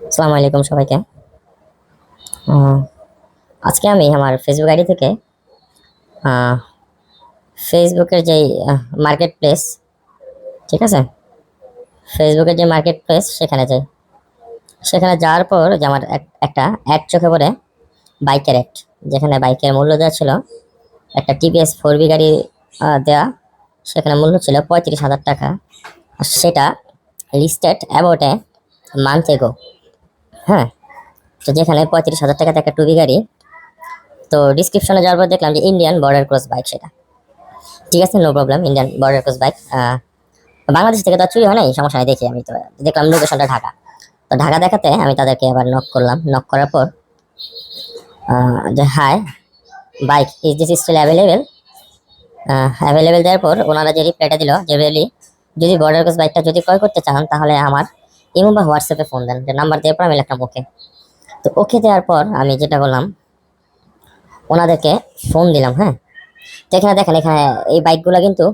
আসসালামু আলাইকুম সবাইকে। আহ, আজকে আমি আমার ফেসবুক আইডি থেকে আহ, ফেসবুকের যে মার্কেট প্লেস, ঠিক আছে, ফেসবুকের যে মার্কেট প্লেস সেখানে যাই। সেখানে যাওয়ার পর যে আমার একটা অ্যাড চোখে পড়ে, বাইকের অ্যাড, যেখানে বাইকের মূল্য দেওয়া ছিল একটা টিভিএস 4B গাড়ি দেওয়া। সেখানে মূল্য ছিল 35,000 টাকা। আর সেটা লিস্টেড অ্যাবাউট এ মান্থ এগো। হ্যাঁ, তো যেখানে 35,000 টাকাতে একটা টুবি গাড়ি। তো ডিসক্রিপশনে যাওয়ার পর দেখলাম যে ইন্ডিয়ান বর্ডার ক্রস বাইক সেটা। ঠিক আছে, no problem, Indian border cross bike. Bangladesh থেকে তো আর চুরি হয় নাই, সমস্যা নাই। দেখি আমি তো দেখলাম লোকেশনটা ঢাকা। তো ঢাকা দেখাতে আমি তাদেরকে আবার নক করলাম। নক করার পর যে hi, bike is this still available. Available দেওয়ার পর ওনারা যে রিপ্লাইটা দিল যে really, যদি বর্ডার ক্রস বাইকটা যদি ক্রয় করতে চান তাহলে আমার ইমো বা হোয়াটসঅ্যাপে ফোন দেন। যে নাম্বার দেওয়ার পর আমি লিখলাম ওকে। তো ওকে দেওয়ার পর আমি যেটা করলাম, ওনাদেরকে ফোন দিলাম। হ্যাঁ, তো এখানে দেখেন, এখানে এই বাইকগুলো কিন্তু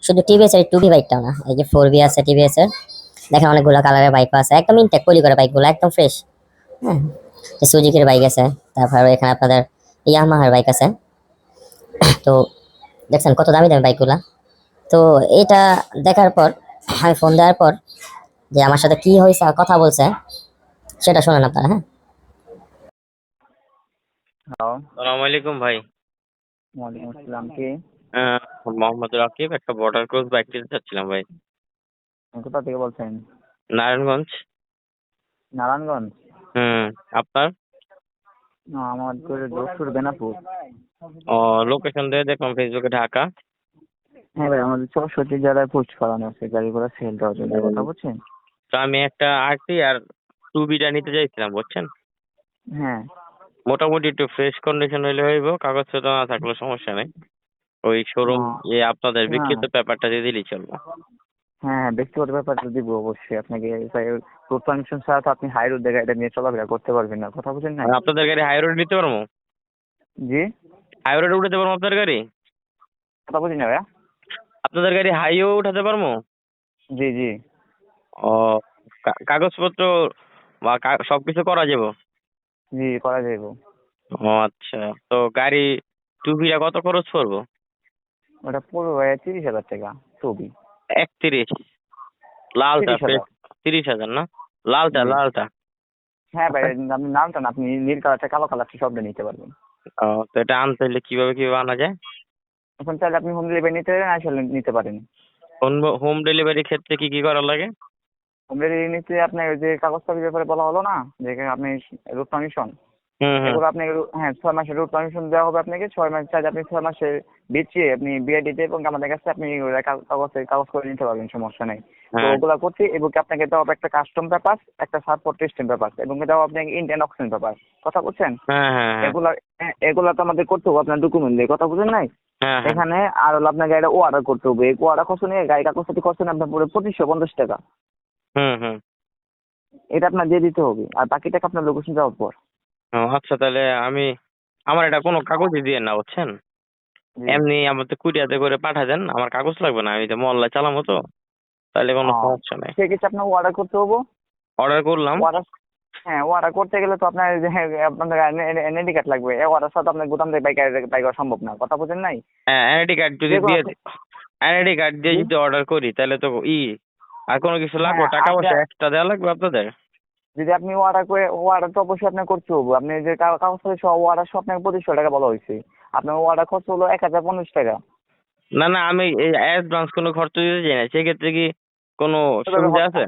শুধু টিভিএস এর 2B বাইকটাও না, এই যে 4B আছে টিভিএস এর। দেখেন অনেকগুলো কালারের বাইকও আছে, একদম ইনটেক পলি করা বাইকগুলো, একদম ফ্রেশ। হ্যাঁ, সুজুকির বাইক আছে, তারপর এখানে আপনাদের ইয়ামাহার বাইক আছে। তো দেখছেন কত দামি দামি বাইকগুলা। তো এটা দেখার পর আমি ফোন দেওয়ার পর যে আমার সাথে কি হয়েছে আর কথা বলছে সেটা শোনেন আপনারা। হ্যাঁ, হ্যালো, সালাম আলাইকুম ভাই। ওয়ালাইকুম আসসালাম। কে? আহ, মোহাম্মদ রাকিব, একটা বর্ডার ক্রস বাইক কিনতে চাচ্ছিলাম ভাই। কোথা থেকে বলছেন? নারায়ণগঞ্জ। নারায়ণগঞ্জ? হুম। আপনার? আমার তো যশোর বেনাপুর। ও, লোকেশন দিয়ে দেখলাম ফেসবুকে ঢাকা। হ্যাঁ ভাই, আমাদের 64 জেলায় পোস্ট করানো আছে গাড়িগুলো সেল দেওয়ার জন্য, কথা বলছেন? তো আমি একটা আরটি আর টু বিটা নিতে চাইছিলাম, বুঝছেন। হ্যাঁ। মোটামুটি একটু ফ্রেশ কন্ডিশন হইলে হইব, কাগজপত্র না থাকলে সমস্যা নেই। ওই শোরুম আপনাদের না, বিক্রিত পেপারটা দিয়ে দিলেই চলবে। হ্যাঁ হ্যাঁ, ব্যক্তিগত ব্যাপারটা দিব অবশ্যই আপনাকে। রোড পারমিশন ছাড়া তো আপনি হাই রোড জায়গায় এটা নিয়ে চলাফেরা করতে পারবেন না, কথা বলছেন না? আর আপনাদের গাড়ি হাই রোড নিতে পারবো? জি, হাই রোডে উঠাতে পারবো আপনার গাড়ি? কথা বলছেন না ভাইয়া? আপনাদের গাড়ি হাইও উঠাতে পারবো? জি জি ও, কাগজপত্র বা সবকিছু করা যাবো? জি, করা যাইব। ও আচ্ছা। তো গাড়ি টুপিটা কত খরচ পড়বো? ওটা পড়বে ভাইয়া 30,000 টাকা ছবি। 31? লালটা 30,000। 30,000 না? লালটা জি। লালটা। হ্যাঁ ভাই, আপনি নামটা না, আপনি নীল কালারটা কালো কালারটা সবটা নিতে পারবেন। ও, তো এটা আনতে হলে কিভাবে আনা যায়? এখন চাইলে আপনি হোম ডেলিভারি নিতে পারেন, আসলে নিতে পারেন। হোম ডেলিভারির ক্ষেত্রে কি করা লাগে? হোম ডেলিভারি নিতে আপনার ওই যে কাগজপত্রের ব্যাপারে বলা হলো না, যে আপনি রুট পারমিশন, হুম হুম। এগুলো আপনাকে হ্যাঁ 6 মাসের রুট পারমিশন দেওয়া হবে আপনাকে। 6 মাস চাইলে আপনি 6 মাসের বেঁচিয়ে আপনি বিআইডিতে এবং আমাদের কাছে আপনি ওরা কাগজ করে নিতে পারবেন, সমস্যা নেই। তো হ্যাঁ ওগুলা করতে এবং আপনাকে দেওয়া হবে একটা কাস্টম পেপার, একটা সাপোর্ট টেস্টিং পেপার, এবং দেওয়া আপনাকে ইন্ডিয়ান অক্সিজেন পেপার, কথা বলছেন? হ্যাঁ হ্যাঁ হ্যাঁ এগুলা তো আমাদের করতে হবে আপনার ডকুমেন্ট দিয়ে, কথা বুঝেন নাই? হ্যাঁ হ্যাঁ। এখানে আর হলো আপনার গাড়িটা ও অর্ডার করতে হবে। ও অর্ডার খরচ নিয়ে গাড়ি কাগজপাতি খরচ নিয়ে আপনার পুরো 2550 টাকা। হুম হুম। এটা আপনার দিয়ে দিতে হবে, আর বাকি টাকা আপনার লোকেশন যাওয়ার পর। ও আচ্ছা, তাহলে আমার এটা কোনো কাগজই দিয়ে না, বুঝছেন। জি। এমনি আমার তো কুরিয়াতে করে পাঠা দেন, আমার কাগজ লাগবে না, আমি তো মহল্লায় চালামো তো, তাহলে কোনো সমস্যা নেই। সেক্ষেত্রে আপনার অর্ডার করতে হবে। অর্ডার করলাম। অর্ডার, হ্যাঁ অর্ডার করতে গেলে তো আপনার আপনাদের এনআইডি কার্ড লাগবে। অর্ডার সাথে আপনার গোদাম থেকে বাইক বাইক করা সম্ভব না, কথা বুঝেন নাই? হ্যাঁ, এনআইডি কার্ড যদি যে কোনো দিয়ে এনআইডি কার্ড দিয়ে জি, যদি অর্ডার করি তাহলে তো আর কোনো কিছু লাগবে? হ্যাঁ টাকা আপনি পয়সা এক্সট্রা দেওয়া লাগবে আপনাদের? যদি আপনি অর্ডার করে, অর্ডার তো অবশ্যই আপনার করতে হবে। আপনি যে কাগজপত্র সহ অর্ডার সহ আপনাকে 2500 টাকা বলা হয়েছে, আপনার অর্ডার খরচ হলো 1050 টাকা। না না, আমি এই অ্যাডভান্স কোনো খরচ দিতে চাই না, সেক্ষেত্রে কি কোনো সুবিধা আছে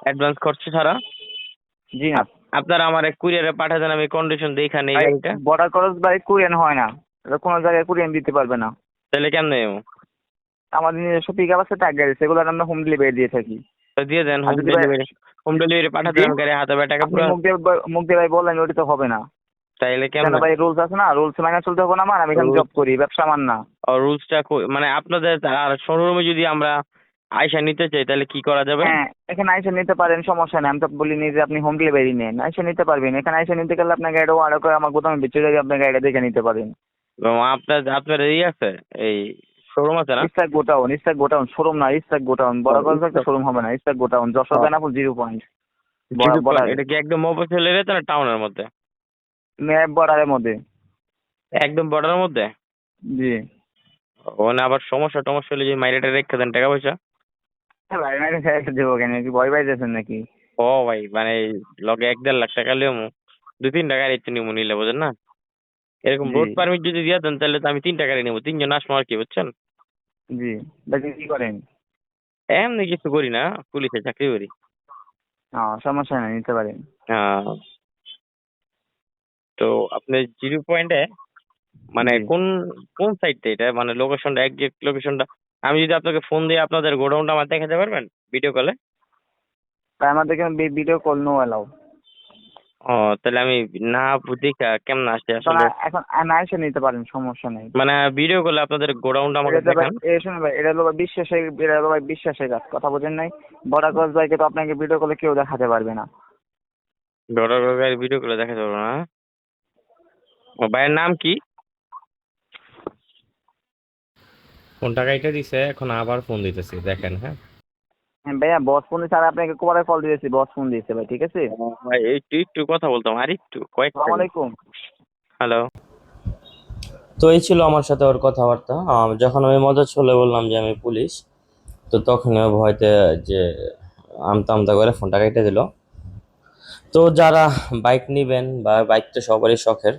অ্যাডভান্স খরচ ছাড়া? জি না, আপনারা আমার কুরিয়ারে পাঠিয়ে দেন, আমি কন্ডিশন দেখে নেই ভাই গাড়িটা। বর্ডার ক্রস বাইক কুরিয়ান হয় না, এটা কোনো জায়গায় কুরিয়ান দিতে পারবে না। তাহলে কেমনে? আমাদের নিজস্ব পিক আপ আছে, ট্রাক গাড়ি, সেগুলো আমরা হোম ডেলিভারি দিয়ে থাকি। তো দিয়ে দেন আর হোম যদি ভাই, ডেলিভারি। হোম ডেলিভারি পাঠিয়ে জি, দেন, আমি গাড়ি হাতে পায়ে টাকা আপনি পুরো। মুখ দিয়ে ভাই বললেন ওটা তো হবে না। তাইলে কেন কেমনে? ভাই, রুলস আছে না, রুলস মেনে চলতে হবে না আমার? আমি এখানে জব করি, ব্যবসা আমার না। রুলসটা মানে আপনাদের আর শোরুমে যদি আমরা আইসা নিতে চাই তাহলে কি করা যাবে? হ্যাঁ, এখানে আইসা নিতে পারেন, সমস্যা নেই। আমি তো বলিনি যে আপনি হোম ডেলিভারি নেন, আইসা নিতে পারবেন। এখানে আইসা নিতে গেলে আপনার গাড়িটা অর্ডার করে আমার গোদামে বেঁচে যাবে, আপনার গাড়িটা দেখে নিতে পারেন। এবং আপনার আছে, এই শোরুম আছে না? ইস্টাক গোটাউন শোরুম না, ইস্টাক গোটাউন, বড় কথা একটা শোরুম হবে না, ইস্টাক গোটাউন, যশোর বেনাপুর 0 পয়েন্ট। বর্ডার এটা কি একদম মফস্বল এরিয়াতে না টাউনের মধ্যে? বর্ডারের মধ্যে। একদম বর্ডারের মধ্যে? জি। ওখানে আবার সমস্যা টমস্যা হলে যে মাইরেটা রেখে দেন টাকা পয়সা? ভাই মানে দেবো কেন, কি ভয় পাইতেছেন নাকি? ও ভাই মানে লগে 1-1.5 লাখ টাকা লিও 2-3টা গাড়ি তো নিবো নিলে, বুঝেন না? এরকম জি রোড পারমিট যদি দিয়ে দেন তাহলে তো আমি 3টা গাড়ি নেবো, 3জন আসবো আর কি, বুঝছেন? জি। বাকি কি করেন? এমনি কিছু করি না, পুলিশে চাকরি করি। সমস্যা নেই, নিতে পারেন। আহ, তো আপনি 0 পয়েন্টে মানে জি। কোন কোন সাইডটা এটা, মানে লোকেশনটা, একজ্যাক্ট লোকেশনটা আমি যদি আপনাকে ফোন দিয়ে আপনাদের গোডাউনটা আমার দেখাতে পারবেন ভিডিও কলে? তাই আমাদের ভিডিও কল নো অ্যালাউ। ও তাহলে আমি না দেখা কেমন আসছে এখন আসলে, এখন এসে নিতে পারেন, সমস্যা নেই। মানে ভিডিও কলে আপনাদের গোডাউনটা আমাকে এটা ভাই দেখান। শুনুন ভাই, এটা হলো ভাই বিশ্বাসের, এটা হলো ভাই বিশ্বাসের কাজ, কথা বোঝেন নাই? বড় ক্রস ভাইকে তো আপনাকে ভিডিও কলে কেউ দেখাতে পারবে না। ভিডিও কলে দেখাতে পারবো না? ও ভাইয়ের নাম কি? কোন টাকা এটা দিছে, এখন আবার ফোন দিতেছি, দেখেন। হ্যাঁ হ্যাঁ ভাইয়া, বস ফোন দিয়েছে, আর আপনাকে কবারে কল দিয়েছি, বস ফোন দিয়েছে ভাই, ঠিক আছে? ভাই একটু একটু কথা বলতাম, আর একটু কয়েক আসসালামু সেকেন্ড। আলাইকুম। হ্যালো। তো এই ছিল আমার সাথে ওর কথাবার্তা। যখন আমি মজা ছলে বললাম যে আমি পুলিশ, তো তখন ও ভয়তে যে আমতা আমতা করে ফোনটা কেটে দিল। তো যারা বাইক নেবেন বা বাইক তো সবারই শখের,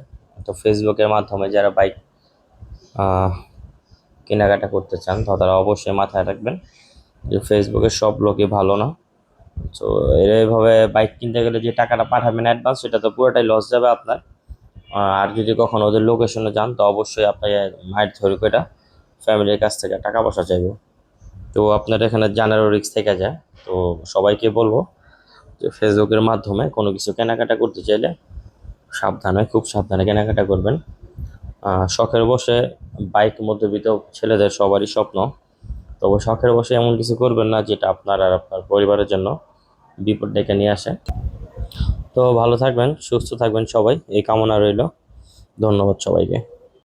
তো ফেসবুকের মাধ্যমে যারা বাইক কেনাকাটা করতে চান তো তারা অবশ্যই মাথায় রাখবেন যে ফেসবুকের সব লোকই ভালো না। তো এইভাবে বাইক কিনতে গেলে যে টাকাটা পাঠাবেন অ্যাডভান্স, সেটা তো পুরোটাই লস যাবে আপনার। আর যদি কখনো ওদের লোকেশনে যান তো অবশ্যই আপনি মায়ের ধরে করে ফ্যামিলির কাছ থেকে টাকা পয়সা চাইবে। তো আপনার এখানে জানারও রিস্ক থেকে যায়। তো সবাইকে বলবো যে ফেসবুকের মাধ্যমে কোনো কিছু কেনাকাটা করতে চাইলে সাবধানে, খুব সাবধানে কেনাকাটা করবেন। শখের বসে বাইক মধ্যবিত্ত ছেলেদের সবারই স্বপ্ন, তবে শখের বসে এমন কিছু করবেন না যেটা আপনার আর আপনার পরিবারের জন্য বিপদ ডেকে নিয়ে আসে। তো ভালো থাকবেন, সুস্থ থাকবেন সবাই, এই কামনা রইল। ধন্যবাদ সবাইকে।